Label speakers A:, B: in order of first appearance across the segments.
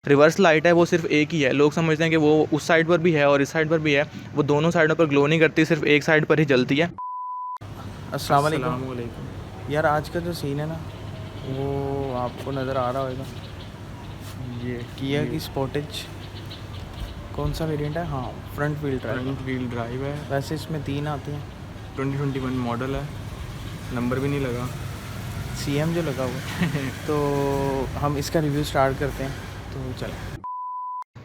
A: Reverse light है वो सिर्फ एक ही है, लोग समझते हैं कि वो उस साइड पर भी है और इस साइड पर भी है, वो दोनों साइडों पर ग्लो नहीं करती, सिर्फ एक साइड पर ही जलती है।
B: अस्सलाम वालेकुम। यार आज का जो सीन है ना वो आपको नज़र आ रहा होगा,
A: ये
B: किया की स्पोर्टेज कौन सा वेरिएंट है? हाँ, फ्रंट व्हील
A: ड्राइव है,
B: वैसे इसमें 3 आती हैं।
A: 2021 मॉडल है, नंबर भी नहीं लगा,
B: CM जो लगा हुआ है। तो हम इसका रिव्यू स्टार्ट करते हैं, तो चलें।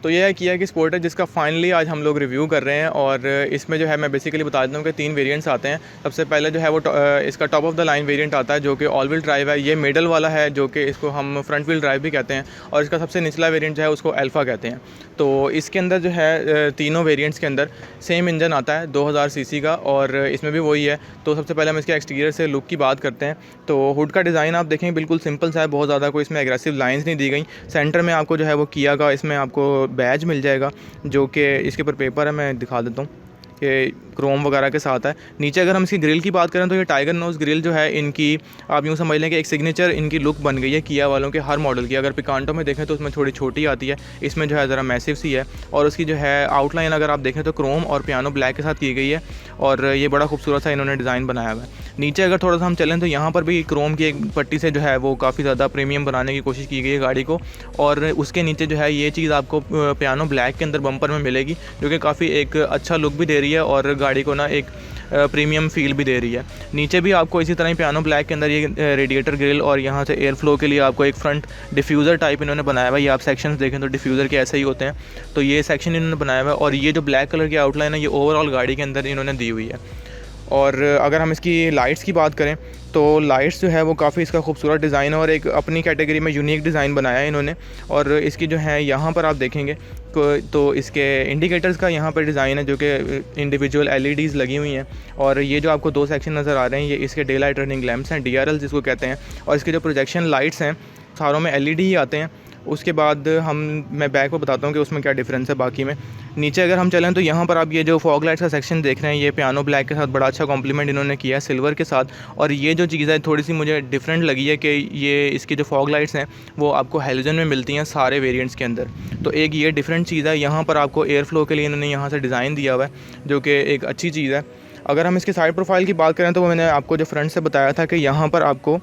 A: तो ये है किया की स्पोर्टेज जिसका फाइनली आज हम लोग रिव्यू कर रहे हैं। और इसमें जो है मैं बेसिकली बता देता हूँ कि 3 वेरिएंट्स आते हैं। सबसे पहले जो है वो इसका top of the line variant आता है जो कि ऑल व्हील ड्राइव है, ये मिडल वाला है जो कि इसको हम फ्रंट व्हील ड्राइव भी कहते हैं। और इसका सबसे निचला वेरिएंट जो है उसको अल्फ़ा कहते हैं। तो इसके अंदर जो है तीनों वेरिएंट्स के अंदर सेम इंजन आता है 2000 सीसी का, और इसमें भी वही है। तो सबसे पहले हम इसके एक्सटीरियर से लुक की बात करते हैं। तो हुड का डिज़ाइन आप देखें बिल्कुल सिंपल सा है, बहुत ज़्यादा कोई इसमें एग्रेसिव लाइंस नहीं दी गई। सेंटर में आपको जो है वो किया का इसमें आपको बैज मिल जाएगा जो कि इसके ऊपर पेपर है, मैं दिखा देता हूँ कि क्रोम वगैरह के साथ है। नीचे अगर हम इसकी ग्रिल की बात करें तो ये टाइगर नोज़ ग्रिल जो है इनकी, आप यूँ समझ लें कि एक सिग्नेचर इनकी लुक बन गई है किया वालों के हर मॉडल की। अगर पिकांटो में देखें तो उसमें थोड़ी छोटी आती है, इसमें जो है ज़रा मैसिव सी है। और उसकी जो है आउटलाइन अगर आप देखें तो क्रोम और पियानो ब्लैक के साथ की गई है, और ये बड़ा खूबसूरत सा इन्होंने डिज़ाइन बनाया हुआ है। नीचे अगर थोड़ा सा हम चलें तो यहाँ पर भी क्रोम की एक पट्टी से जो है वो काफ़ी ज़्यादा प्रीमियम बनाने की कोशिश की गई है गाड़ी को। और उसके नीचे जो है ये चीज़ आपको पियानो ब्लैक के अंदर बम्पर में मिलेगी, जो कि काफ़ी एक अच्छा लुक भी दे रही है और गाड़ी को ना एक प्रीमियम फील भी दे रही है। नीचे भी आपको इसी तरह ही पियानो ब्लैक के अंदर ये रेडिएटर ग्रिल और यहाँ से एयर फ्लो के लिए आपको एक फ्रंट डिफ्यूज़र टाइप इन्होंने बनाया हुआ है। ये आप सेक्शंस देखें तो डिफ्यूज़र के ऐसे ही होते हैं, तो ये सेक्शन इन्होंने बनाया हुआ है। और ये जो ब्लैक कलर की आउटलाइन है ये ओवरऑल गाड़ी के अंदर इन्होंने दी हुई है। और अगर हम इसकी लाइट्स की बात करें तो लाइट्स जो है वो काफ़ी इसका खूबसूरत डिज़ाइन है और एक अपनी कैटेगरी में यूनिक डिज़ाइन बनाया है इन्होंने। और इसकी जो है यहाँ पर आप देखेंगे तो इसके इंडिकेटर्स का यहाँ पर डिज़ाइन है जो कि इंडिविजुअल LEDs लगी हुई हैं। और ये जो आपको 2 सेक्शन नज़र आ रहे हैं ये इसके डे लाइट रनिंग लैंप्स हैं, DRL जिसको कहते हैं। और इसके जो प्रोजेक्शन लाइट्स हैं सारों में LED ही आते हैं। उसके बाद मैं बैक को बताता हूँ कि उसमें क्या डिफरेंस है बाकी में। नीचे अगर हम चलें तो यहाँ पर आप ये जो फॉग लाइट्स का सेक्शन देख रहे हैं ये पियानो ब्लैक के साथ बड़ा अच्छा कॉम्प्लीमेंट इन्होंने किया है सिल्वर के साथ। और ये जो चीज़ है थोड़ी सी मुझे डिफरेंट लगी है कि ये इसकी जो फॉग लाइट्स हैं वो आपको हेलोजन में मिलती हैं सारे वेरिएंट्स के अंदर। तो एक ये डिफरेंट चीज़ है। यहाँ पर आपको एयर फ्लो के लिए इन्होंने यहाँ से डिज़ाइन दिया हुआ है जो कि एक अच्छी चीज़ है। अगर हम इसके साइड प्रोफाइल की बात करें तो मैंने आपको जो फ्रंट से बताया था कि यहाँ पर आपको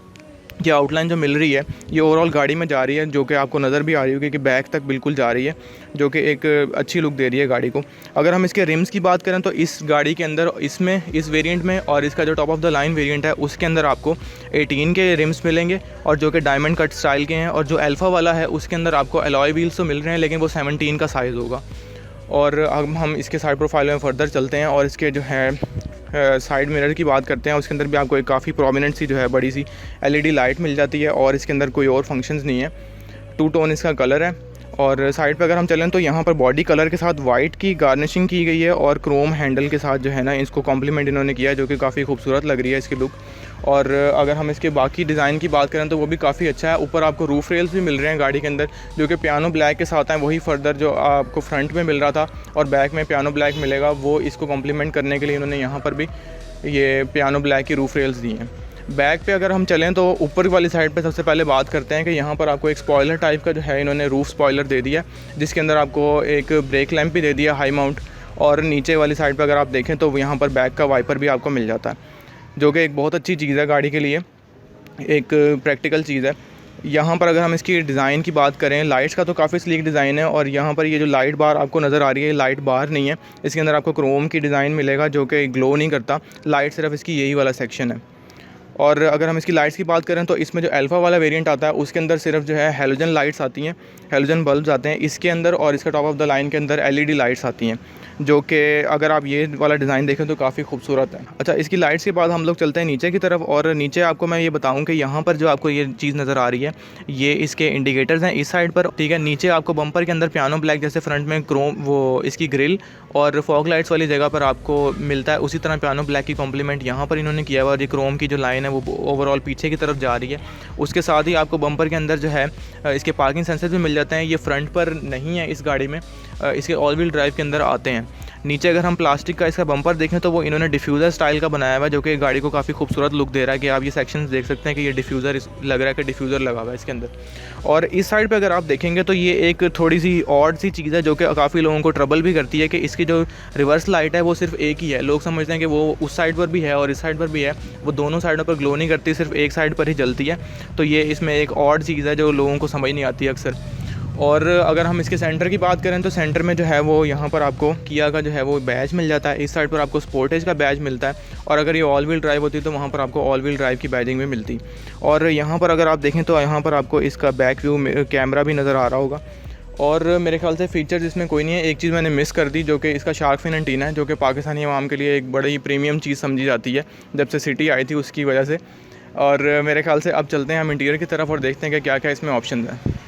A: ये आउटलाइन जो मिल रही है ये ओवरऑल गाड़ी में जा रही है, जो कि आपको नज़र भी आ रही होगी कि बैक तक बिल्कुल जा रही है, जो कि एक अच्छी लुक दे रही है गाड़ी को। अगर हम इसके रिम्स की बात करें तो इस गाड़ी के अंदर इसमें इस वेरिएंट में और इसका जो top of the line variant है उसके अंदर आपको 18 के रिम्स मिलेंगे और जो कि डायमंड कट स्टाइल के हैं। और जो अल्फ़ा वाला है उसके अंदर आपको एलॉय व्हील्स तो मिल रहे हैं लेकिन वो 17 का साइज़ होगा। और अब हम इसके साइड प्रोफाइल में फर्दर चलते हैं और इसके जो है साइड मिरर की बात करते हैं। उसके अंदर भी आपको एक काफ़ी प्रोमिनेंट सी जो है बड़ी सी LED लाइट मिल जाती है और इसके अंदर कोई और फंक्शंस नहीं है। 2 टोन इसका कलर है। और साइड पे अगर हम चलें तो यहाँ पर बॉडी कलर के साथ वाइट की गार्निशिंग की गई है और क्रोम हैंडल के साथ जो है ना इसको कॉम्प्लीमेंट इन्होंने किया है, जो कि काफ़ी खूबसूरत लग रही है इसकी लुक। और अगर हम इसके बाकी डिज़ाइन की बात करें तो वो भी काफ़ी अच्छा है। ऊपर आपको रूफ रेल्स भी मिल रहे हैं गाड़ी के अंदर जो कि पियानो ब्लैक के साथ हैं, वही फर्दर जो आपको फ्रंट में मिल रहा था और बैक में पियानो ब्लैक मिलेगा, वो इसको कॉम्प्लीमेंट करने के लिए इन्होंने यहाँ पर भी ये पियानो ब्लैक की रूफ रेल्स दी हैं। बैक पे अगर हम चलें तो ऊपर वाली साइड पे सबसे पहले बात करते हैं कि यहाँ पर आपको एक स्पॉइलर टाइप का जो है इन्होंने रूफ स्पॉइलर दे दिया, जिसके अंदर आपको एक ब्रेक लैंप भी दे दिया हाई माउंट। और नीचे वाली साइड पे अगर आप देखें तो यहाँ पर बैक का वाइपर भी आपको मिल जाता है, जो कि एक बहुत अच्छी चीज़ है गाड़ी के लिए, एक प्रैक्टिकल चीज़ है। यहाँ पर अगर हम इसकी डिज़ाइन की बात करें, लाइट्स का तो काफ़ी स्लीक डिज़ाइन है। और यहाँ पर ये जो लाइट बार आपको नज़र आ रही है लाइट बार नहीं है, इसके अंदर आपको क्रोम की डिज़ाइन मिलेगा जो कि ग्लो नहीं करता, लाइट सिर्फ इसकी यही वाला सेक्शन है। और अगर हम इसकी लाइट्स की बात करें तो इसमें जो अल्फ़ा वाला वेरिएंट आता है उसके अंदर सिर्फ जो है हेलोजन लाइट्स आती हैं, हेलोजन बल्ब्स आते हैं इसके अंदर। और इसका टॉप ऑफ द लाइन के अंदर LED लाइट्स आती हैं, जो कि अगर आप ये वाला डिज़ाइन देखें तो काफ़ी खूबसूरत है। अच्छा, इसकी लाइट्स के बाद हम लोग चलते हैं नीचे की तरफ। और नीचे आपको मैं ये बताऊं कि यहाँ पर जो आपको ये चीज़ नज़र आ रही है ये इसके इंडिकेटर्स हैं इस साइड पर, ठीक है। नीचे आपको बम्पर के अंदर पियानो ब्लैक जैसे फ्रंट में क्रोम वो इसकी ग्रिल और फॉग लाइट्स वाली जगह पर आपको मिलता है, उसी तरह पियानो ब्लैक की कॉम्प्लीमेंट यहाँ पर इन्होंने किया हुआ। और ये क्रोम की जो लाइन लाइन है वो ओवरऑल पीछे की तरफ जा रही है। उसके साथ ही आपको बम्पर के अंदर जो है इसके पार्किंग सेंसर भी मिल जाते हैं। ये फ्रंट पर नहीं है इस गाड़ी में, इसके ऑल व्हील ड्राइव के अंदर आते हैं। नीचे अगर हम प्लास्टिक का इसका बम्पर देखें तो वो इन्होंने डिफ्यूज़र स्टाइल का बनाया हुआ है, जो कि गाड़ी को काफ़ी खूबसूरत लुक दे रहा है कि आप ये सेक्शंस देख सकते हैं कि ये डिफ्यूज़र लग रहा है कि डिफ्यूज़र लगा हुआ है इसके अंदर। और इस साइड पे अगर आप देखेंगे तो ये एक थोड़ी सी ऑड सी चीज़ है जो कि काफ़ी लोगों को ट्रबल भी करती है कि इसकी जो रिवर्स लाइट है वो सिर्फ एक ही है। लोग समझते हैं कि वो उस साइड पर भी है और इस साइड पर भी है, वो दोनों साइडों पर ग्लो नहीं करती, सिर्फ एक साइड पर ही जलती है। तो ये इसमें एक ऑड चीज़ है जो लोगों को समझ नहीं आती अक्सर। और अगर हम इसके सेंटर की बात करें तो सेंटर में जो है वो यहाँ पर आपको किया का जो है वो बैज मिल जाता है। इस साइड पर आपको स्पोर्टेज का बैज मिलता है, और अगर ये ऑल व्हील ड्राइव होती तो वहाँ पर आपको ऑल व्हील ड्राइव की बैजिंग भी मिलती। और यहाँ पर अगर आप देखें तो यहाँ पर आपको इसका बैक व्यू कैमरा भी नज़र आ रहा होगा। और मेरे ख्याल से फ़ीचर्स इसमें कोई नहीं है। एक चीज़ मैंने मिस कर दी जो कि इसका शार्क फिन एंटीना है, जो कि पाकिस्तानी अवाम के लिए एक बड़ी प्रीमियम चीज़ समझी जाती है जब से सिटी आई थी उसकी वजह से। और मेरे ख्याल से अब चलते हैं हम इंटीरियर की तरफ और देखते हैं कि क्या क्या इसमें ऑप्शन है।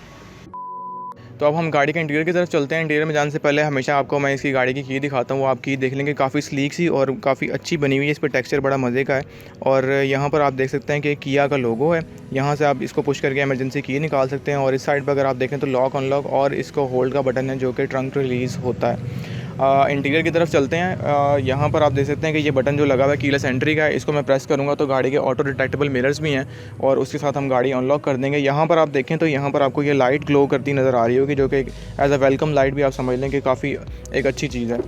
A: तो अब हम गाड़ी के इंटीरियर की तरफ चलते हैं। इंटीरियर में जाने से पहले हमेशा आपको मैं इसकी गाड़ी की दिखाता हूँ, वो आप की देख लेंगे, काफ़ी स्लीक सी और काफ़ी अच्छी बनी हुई है। इस पर टेक्सचर बड़ा मज़े का है। और यहाँ पर आप देख सकते हैं कि किया का लोगो है, यहाँ से आप इसको पुश करके इमरजेंसी की निकाल सकते हैं। और इस साइड पर अगर आप देखें तो लॉक अनलॉक और इसको होल्ड का बटन है जो कि ट्रंक रिलीज़ होता है। इंटीरियर की तरफ चलते हैं। यहाँ पर आप देख सकते हैं कि ये बटन जो लगा हुआ है कीलेस एंट्री का है, इसको मैं प्रेस करूँगा तो गाड़ी के ऑटो डिटेक्टेबल मिरर्स भी हैं और उसके साथ हम गाड़ी अनलॉक कर देंगे। यहाँ पर आप देखें तो यहाँ पर आपको ये लाइट ग्लो करती नज़र आ रही होगी, जो कि एज अ वेलकम लाइट भी आप समझ लें कि काफ़ी एक अच्छी चीज़ है।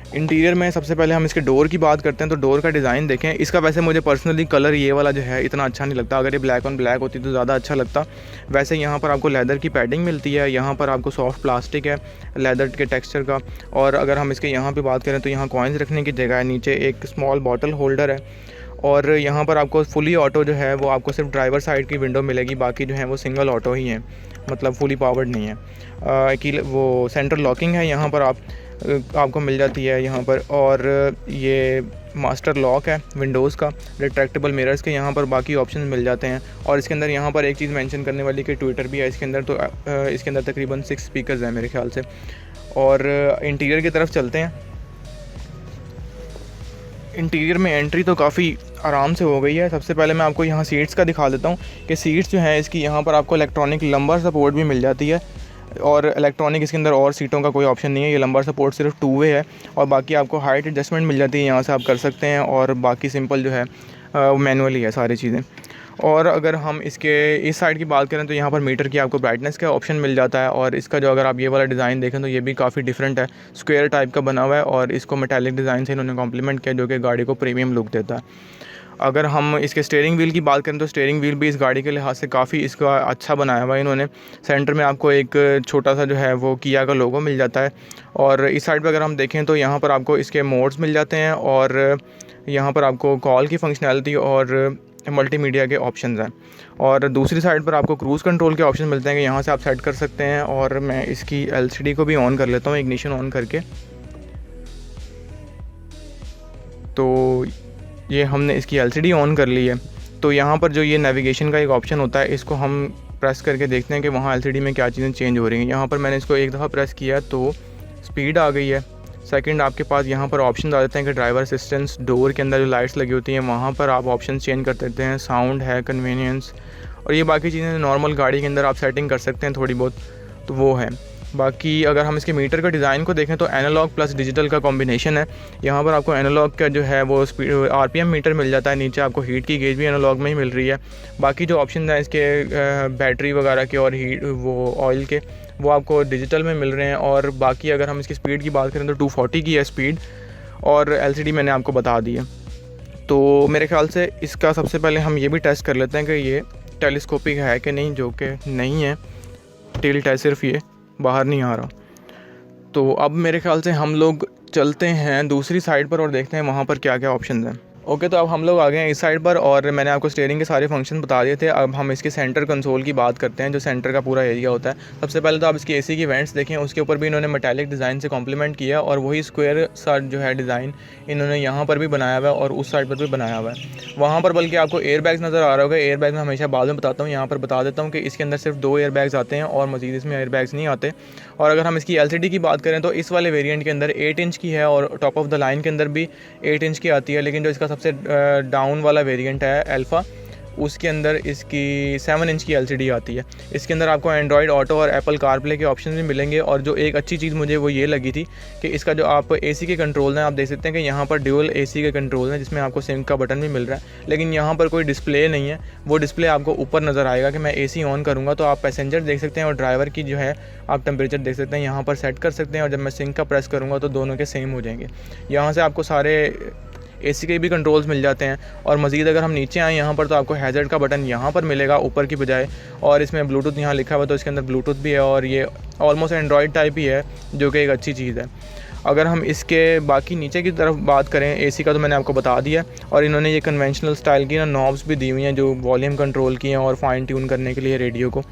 A: इंटीरियर में सबसे पहले हम इसके डोर की बात करते हैं तो डोर का डिज़ाइन देखें। इसका वैसे मुझे पर्सनली कलर ये वाला जो है इतना अच्छा नहीं लगता, अगर ये ब्लैक ऑन ब्लैक होती तो ज़्यादा अच्छा लगता। वैसे यहाँ पर आपको लेदर की पैडिंग मिलती है, यहाँ पर आपको सॉफ्ट प्लास्टिक है लेदर के टेक्सचर का। और अगर हम इसके यहाँ पे बात करें तो यहाँ कॉइन्स रखने की जगह है, नीचे एक स्मॉल बॉटल होल्डर है। और यहाँ पर आपको फुली ऑटो जो है वो आपको सिर्फ ड्राइवर साइड की विंडो मिलेगी, बाकी जो है वो सिंगल ऑटो ही है, मतलब फुली पावर्ड नहीं है। कि वो सेंटर लॉकिंग है यहाँ पर आपको मिल जाती है यहाँ पर। और ये मास्टर लॉक है विंडोज़ का, रिट्रैक्टेबल मिरर्स के यहाँ पर बाकी ऑप्शन मिल जाते हैं। और इसके अंदर यहाँ पर एक चीज़ मेंशन करने वाली कि ट्विटर भी है इसके अंदर, तो इसके अंदर तकरीबन 6 स्पीकर्स हैं मेरे ख्याल से। और इंटीरियर की तरफ चलते हैं। इंटीरियर में एंट्री तो काफ़ी आराम से हो गई है। सबसे पहले मैं आपको यहाँ सीट्स का दिखा देता हूँ कि सीट्स जो हैं इसकी यहाँ पर आपको इलेक्ट्रॉनिक लंबर सपोर्ट भी मिल जाती है। और इलेक्ट्रॉनिक इसके अंदर और सीटों का कोई ऑप्शन नहीं है, ये लंबर सपोर्ट सिर्फ 2 वे है। और बाकी आपको हाइट एडजस्टमेंट मिल जाती है, यहाँ से आप कर सकते हैं। और बाकी सिंपल जो है मैनुअली है सारी चीज़ें। और अगर हम इसके इस साइड की बात करें तो यहाँ पर मीटर की आपको ब्राइटनेस का ऑप्शन मिल जाता है। और इसका जो अगर आप ये वाला डिज़ाइन देखें तो ये भी काफ़ी डिफरेंट है, स्क्वायर टाइप का बना हुआ है और इसको मेटालिक डिज़ाइन से इन्होंने कॉम्प्लीमेंट किया जो कि गाड़ी को प्रीमियम लुक देता है। अगर हम इसके स्टीयरिंग व्हील की बात करें तो स्टीयरिंग व्हील भी इस गाड़ी के लिहाज से काफ़ी इसका अच्छा बनाया हुआ है इन्होंने। सेंटर में आपको एक छोटा सा जो है वो किया का लोगो मिल जाता है। और इस साइड पर अगर हम देखें तो यहाँ पर आपको इसके मोड्स मिल जाते हैं और यहाँ पर आपको कॉल की फंक्शनैलिटी और मल्टीमीडिया के ऑप्शंस हैं। और दूसरी साइड पर आपको क्रूज़ कंट्रोल के ऑप्शन मिलते हैं कि यहाँ से आप सेट कर सकते हैं। और मैं इसकी LCD को भी ऑन कर लेता हूँ इग्निशन ऑन करके। तो ये हमने इसकी LCD ऑन कर ली है। तो यहाँ पर जो ये नेविगेशन का एक ऑप्शन होता है, इसको हम प्रेस करके देखते हैं कि वहाँ LCD में क्या चीज़ें चेंज हो रही हैं। यहाँ पर मैंने इसको एक दफ़ा प्रेस किया तो स्पीड आ गई है। सेकंड आपके पास यहाँ पर ऑप्शन आ जाते हैं कि ड्राइवर असिस्टेंस, डोर के अंदर जो लाइट्स लगी होती हैं वहाँ पर आप ऑप्शन चेंज कर सकते हैं, साउंड है, कन्वीनियंस और ये बाकी चीज़ें नॉर्मल गाड़ी के अंदर आप सेटिंग कर सकते हैं थोड़ी बहुत, तो वो है। बाकी अगर हम इसके मीटर का डिज़ाइन को देखें तो एनालॉग प्लस डिजिटल का कॉम्बिनेशन है। यहाँ पर आपको एनालॉग का जो है वो स्पीड RPM मीटर मिल जाता है, नीचे आपको हीट की गेज भी एनालॉग में ही मिल रही है। बाकी जो ऑप्शन है इसके बैटरी वगैरह के और हीट वो ऑयल के वो आपको डिजिटल में मिल रहे हैं। और बाकी अगर हम इसकी स्पीड की बात करें तो 240 की है स्पीड और LCD मैंने आपको बता दी है। तो मेरे ख्याल से इसका सबसे पहले हम ये भी टेस्ट कर लेते हैं कि ये टेलीस्कोपिक है कि नहीं, जो कि नहीं है, टिल्ट है सिर्फ, ये बाहर नहीं आ रहा। तो अब मेरे ख्याल से हम लोग चलते हैं दूसरी साइड पर और देखते हैं वहाँ पर क्या क्या ऑप्शन हैं। ओके, तो अब हम लोग आ गए हैं इस साइड पर और मैंने आपको स्टीयरिंग के सारे फंक्शन बता दिए थे। अब हम इसके सेंटर कंसोल की बात करते हैं, जो सेंटर का पूरा एरिया होता है। सबसे पहले तो आप इसकी AC की वेंट्स देखें, उसके ऊपर भी इन्होंने मेटालिक डिज़ाइन से कॉम्प्लीमेंट किया और वही स्क्वायर सा जो है डिज़ाइन इन्होंने यहाँ पर भी बनाया हुआ है और उस साइड पर भी बनाया हुआ है। वहाँ पर बल्कि आपको एयर बैग्स नज़र आ रहा होगा। एयर बैग मैं हमेशा बाद में बताता हूँ, यहाँ पर बता देता हूँ कि इसके अंदर सिर्फ 2 एयर बैग्स आते हैं और मज़ीद इसमें एयर बैग्स नहीं आते। और अगर हम इसकी LCD की बात करें तो इस वाले वेरिएंट के अंदर 8 इंच की है और टॉप ऑफ द लाइन के अंदर भी 8 इंच की आती है। लेकिन जो इसका सबसे डाउन वाला वेरिएंट है अल्फ़ा, उसके अंदर इसकी 7 इंच की LCD आती है। इसके अंदर आपको एंड्रॉयड ऑटो और एप्पल कारप्ले के ऑप्शन भी मिलेंगे। और जो एक अच्छी चीज़ मुझे वो ये लगी थी कि इसका जो आप AC के कंट्रोल हैं, आप देख सकते हैं कि यहाँ पर ड्यूल AC के कंट्रोल हैं, जिसमें आपको सिंक का बटन भी मिल रहा है, लेकिन यहाँ पर कोई डिस्प्ले नहीं है। वो डिस्प्ले आपको ऊपर नज़र आएगा कि मैं AC ऑन करूँगा तो आप पैसेंजर देख सकते हैं और ड्राइवर की जो है आप टेम्परेचर देख सकते हैं, यहाँ पर सेट कर सकते हैं। और जब मैं सिंक का प्रेस करूँगा तो दोनों के सेम हो जाएंगे। यहाँ से आपको सारे AC के भी कंट्रोल्स मिल जाते हैं। और मज़ीद अगर हम नीचे आएँ यहाँ पर तो आपको हैज़र्ड का बटन यहाँ पर मिलेगा ऊपर की बजाय, और इसमें ब्लूटूथ यहाँ लिखा हुआ है तो इसके अंदर ब्लूटूथ भी है, और ये ऑलमोस्ट एंड्रॉयड टाइप ही है, जो कि एक अच्छी चीज़ है। अगर हम इसके बाकी नीचे की तरफ बात करें AC का, तो मैंने आपको बता दिया। और इन्होंने ये कन्वेंशनल स्टाइल की ना नॉब्स भी दी हुई हैं जो वॉल्यूम कंट्रोल की हैं और फाइन ट्यून करने के लिए रेडियो को,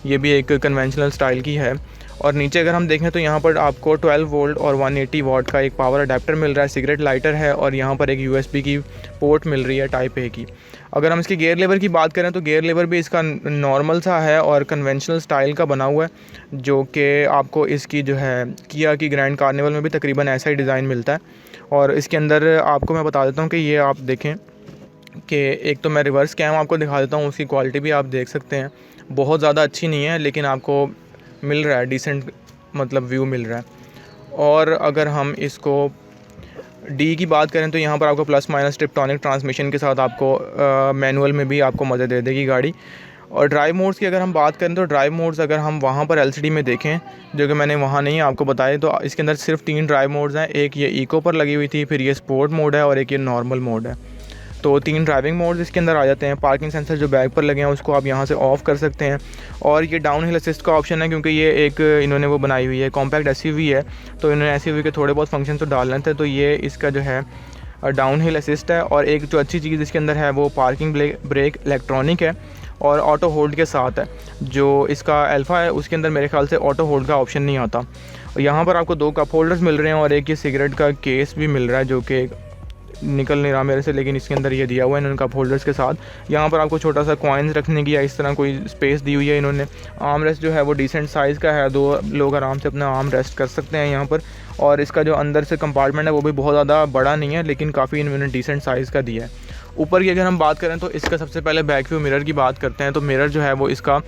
A: ये भी एक कन्वेंशनल स्टाइल की है। और नीचे अगर हम देखें तो यहाँ पर आपको 12 वोल्ट और 180 वाट का एक पावर अडेप्टर मिल रहा है, सिगरेट लाइटर है, और यहाँ पर एक USB की पोर्ट मिल रही है टाइप A की। अगर हम इसकी गियर लेवर की बात करें तो गियर लेवर भी इसका नॉर्मल सा है और कन्वेंशनल स्टाइल का बना हुआ है, जो कि आपको इसकी जो है किया की ग्रैंड कार्निवल में भी तकरीबन ऐसा ही डिज़ाइन मिलता है। और इसके अंदर आपको मैं बता देता हूँ कि ये आप देखें कि एक तो मैं रिवर्स कैम आपको दिखा देता हूँ, उसकी क्वालिटी भी आप देख सकते हैं, बहुत ज़्यादा अच्छी नहीं है लेकिन आपको मिल रहा है, डिसेंट मतलब व्यू मिल रहा है। और अगर हम इसको D की बात करें तो यहाँ पर आपको प्लस माइनस टिप्टॉनिक ट्रांसमिशन के साथ आपको मैनुअल में भी आपको मज़ा दे देगी गाड़ी। और ड्राइव मोड्स की अगर हम बात करें तो ड्राइव मोड्स अगर हम वहाँ पर LCD में देखें, जो कि मैंने वहाँ नहीं आपको बताया, तो इसके अंदर सिर्फ 3 ड्राइव मोड्स हैं। एक ये इको पर लगी हुई थी, फिर ये स्पोर्ट मोड है और एक ये नॉर्मल मोड है। तो 3 ड्राइविंग मोड्स इसके अंदर आ जाते हैं। पार्किंग सेंसर जो बैक पर लगे हैं उसको आप यहाँ से ऑफ़ कर सकते हैं। और ये डाउन हिल असिस्ट का ऑप्शन है, क्योंकि ये एक इन्होंने वो बनाई हुई है कॉम्पैक्ट SUV है, तो इन्होंने SUV के थोड़े बहुत फंक्शन तो डालने थे, तो ये इसका जो है डाउन हिल असिस्ट है। और एक जो अच्छी चीज़ इसके अंदर है वो पार्किंग ब्रेक इलेक्ट्रॉनिक है और ऑटो होल्ड के साथ है। जो इसका अल्फ़ा है उसके अंदर मेरे ख्याल से ऑटो होल्ड का ऑप्शन नहीं आता। यहाँ पर आपको 2 कप होल्डर्स मिल रहे हैं और एक ये सिगरेट का केस भी मिल रहा है, जो कि निकल नहीं रहा मेरे से, लेकिन इसके अंदर ये दिया हुआ है इन्होंने कप होल्डर्स के साथ। यहाँ पर आपको छोटा सा कॉइन्स रखने की या इस तरह कोई स्पेस दी हुई है इन्होंने। आर्म रेस्ट जो है वो डिसेंट साइज़ का है, 2 लोग आराम से अपना आर्म रेस्ट कर सकते हैं यहाँ पर। और इसका जो अंदर से कंपार्टमेंट है वो भी बहुत ज़्यादा बड़ा नहीं है, लेकिन काफ़ी इन्होंने डिसेंट साइज़ का दिया है। ऊपर की अगर हम बात करें तो इसका सबसे पहले बैक व्यू मिरर की बात करते हैं। तो मिरर जो है वो इसका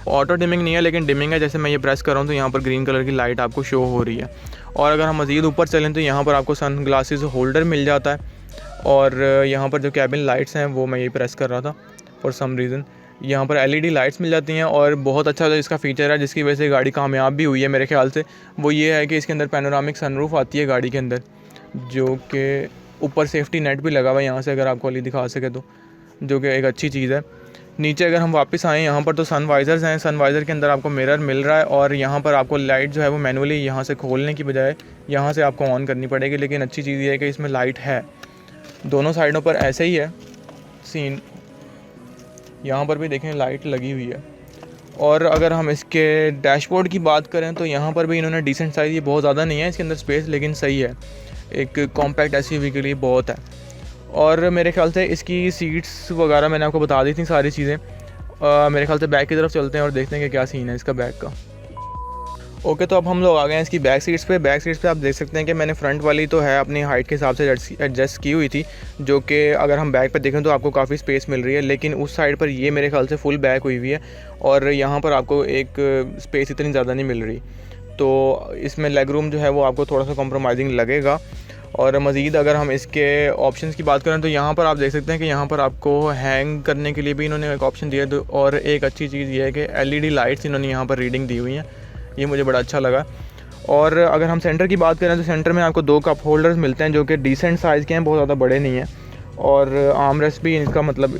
A: ऑटो डिमिंग नहीं है लेकिन डिमिंग है। जैसे मैं ये प्रेस कर रहा हूँ तो यहाँ पर ग्रीन कलर की लाइट आपको शो हो रही है। और अगर हम मज़ीद ऊपर चलें तो यहाँ पर आपको सन ग्लासेस होल्डर मिल जाता है। और यहाँ पर जो कैबिन लाइट्स हैं वो मैं यही प्रेस कर रहा था फॉर सम रीज़न, यहाँ पर LED लाइट्स मिल जाती हैं। और बहुत अच्छा जो इसका फ़ीचर है जिसकी वजह से गाड़ी कामयाब भी हुई है मेरे ख्याल से, वो ये है कि इसके अंदर पैनोरामिक सनरूफ आती है गाड़ी के अंदर, जो कि ऊपर सेफ्टी नेट भी लगा हुआ है यहाँ से अगर आपको वाली दिखा सके तो, जो कि एक अच्छी चीज़ है। नीचे अगर हम वापस आएँ यहाँ पर तो सन वाइज़र्स हैं, सन वाइज़र के अंदर आपको मिरर मिल रहा है। और यहाँ पर आपको लाइट जो है वो मैनुअली यहाँ से खोलने की बजाय यहाँ से आपको ऑन करनी पड़ेगी, लेकिन अच्छी चीज़ ये है कि इसमें लाइट है। दोनों साइडों पर ऐसे ही है सीन, यहाँ पर भी देखें लाइट लगी हुई है। और अगर हम इसके डैशबोर्ड की बात करें तो यहाँ पर भी इन्होंने डिसेंट साइज़, ये बहुत ज़्यादा नहीं है इसके अंदर स्पेस, लेकिन सही है, एक कॉम्पैक्ट SUV के लिए बहुत है। और मेरे ख्याल से इसकी सीट्स वगैरह मैंने आपको बता दी थी सारी चीज़ें। मेरे ख्याल से बैक की तरफ चलते हैं और देखते हैं कि क्या सीन है इसका बैक का। ओके, तो अब हम लोग आ गए हैं इसकी बैक सीट्स पे। बैक सीट्स पे आप देख सकते हैं कि मैंने फ्रंट वाली तो है अपनी हाइट के हिसाब से एडजस्ट की हुई थी, जो कि अगर हम बैक पे देखें तो आपको काफ़ी स्पेस मिल रही है, लेकिन उस साइड पर ये मेरे ख्याल से फुल बैक हुई हुई है और यहाँ पर आपको एक स्पेस इतनी ज़्यादा नहीं मिल रही। तो इसमें लेग रूम जो है वो आपको थोड़ा सा कॉम्प्रोमाइजिंग लगेगा। और मज़ीद अगर हम इसके ऑप्शंस की बात करें तो यहाँ पर आप देख सकते हैं कि यहाँ पर आपको हैंग करने के लिए भी इन्होंने एक ऑप्शन दिया है। और एक अच्छी चीज़ ये है कि LED लाइट्स इन्होंने यहाँ पर रीडिंग दी हुई हैं, ये मुझे बड़ा अच्छा लगा। और अगर हम सेंटर की बात करें तो सेंटर में आपको 2 कप होल्डर्स मिलते हैं जो कि डिसेंट साइज़ के हैं, बहुत ज़्यादा बड़े नहीं हैं। और आर्म रेस्ट भी इनका मतलब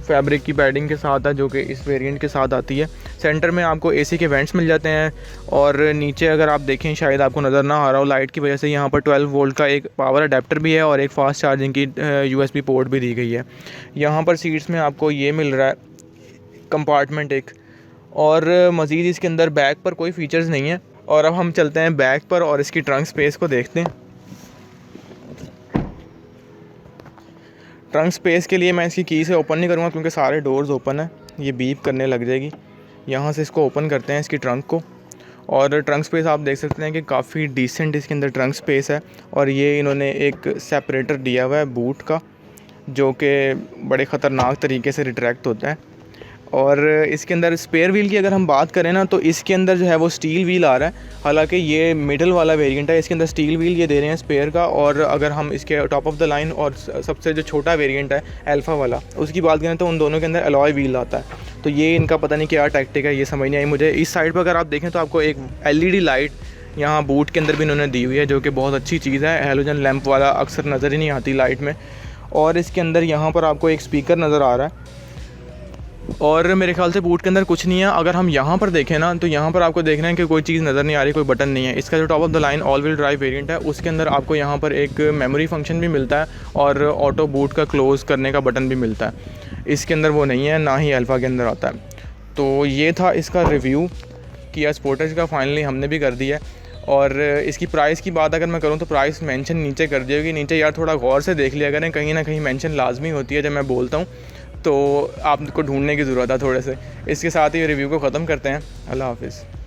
A: फैब्रिक की पैडिंग के साथ है, जो कि इस वेरिएंट के साथ आती है। सेंटर में आपको AC के वेंट्स मिल जाते हैं। और नीचे अगर आप देखें, शायद आपको नज़र ना आ रहा हो लाइट की वजह से, यहाँ पर 12 वोल्ट का एक पावर अडेप्टर भी है और एक फास्ट चार्जिंग की USB पोर्ट भी दी गई है। यहाँ पर सीट्स में आपको ये मिल रहा है कंपार्टमेंट एक। और मज़ीद इसके अंदर बैक पर कोई फ़ीचर्स नहीं है। और अब हम चलते हैं बैक पर और इसकी ट्रंक स्पेस को देखते हैं। ट्रंक स्पेस के लिए मैं इसकी की से ओपन नहीं करूँगा क्योंकि सारे डोर्स ओपन है, ये बीप करने लग जाएगी। यहाँ से इसको ओपन करते हैं इसकी ट्रंक को। और ट्रंक स्पेस आप देख सकते हैं कि काफ़ी डिसेंट इसके अंदर ट्रंक स्पेस है। और ये इन्होंने एक सेपरेटर दिया हुआ है बूट का, जो कि बड़े ख़तरनाक तरीके से रिट्रैक्ट होता है। और इसके अंदर स्पेयर व्हील की अगर हम बात करें ना, तो इसके अंदर जो है वो स्टील व्हील आ रहा है। हालांकि ये मिडल वाला वेरिएंट है, इसके अंदर स्टील व्हील ये दे रहे हैं स्पेयर का। और अगर हम इसके टॉप ऑफ द लाइन और सबसे जो छोटा वेरिएंट है अल्फ़ा वाला, उसकी बात करें तो उन दोनों के अंदर अलॉय व्हील आता है। तो ये इनका पता नहीं क्या टैक्टिक है, ये समझ नहीं आई मुझे। इस साइड पर अगर आप देखें तो आपको एक LED लाइट यहाँ बूट के अंदर भी इन्होंने दी हुई है, जो कि बहुत अच्छी चीज़ है। हेलोजन लैंप वाला अक्सर नज़र ही नहीं आती लाइट में। और इसके अंदर यहाँ पर आपको एक स्पीकर नज़र आ रहा है। और मेरे ख्याल से बूट के अंदर कुछ नहीं है। अगर हम यहाँ पर देखें ना, तो यहाँ पर आपको देखना है कि कोई चीज़ नज़र नहीं आ रही, कोई बटन नहीं है। इसका जो top of the line all wheel drive variant है, उसके अंदर आपको यहाँ पर एक मेमोरी फंक्शन भी मिलता है और ऑटो बूट का क्लोज़ करने का बटन भी मिलता है। इसके अंदर वो नहीं है, ना ही अल्फ़ा के अंदर आता है। तो ये था इसका रिव्यू किया स्पोर्टेज का, फाइनली हमने भी कर दिया है। और इसकी प्राइस की बात अगर मैं करूँ तो प्राइस मेंशन नीचे कर दी होगी। नीचे यार थोड़ा गौर से देख लिया करें, कहीं ना कहीं मेंशन लाजमी होती है जब मैं बोलता हूँ, तो आपको ढूंढने की ज़रूरत है थोड़े से। इसके साथ ही रिव्यू को ख़त्म करते हैं। अल्लाह हाफ़िज़।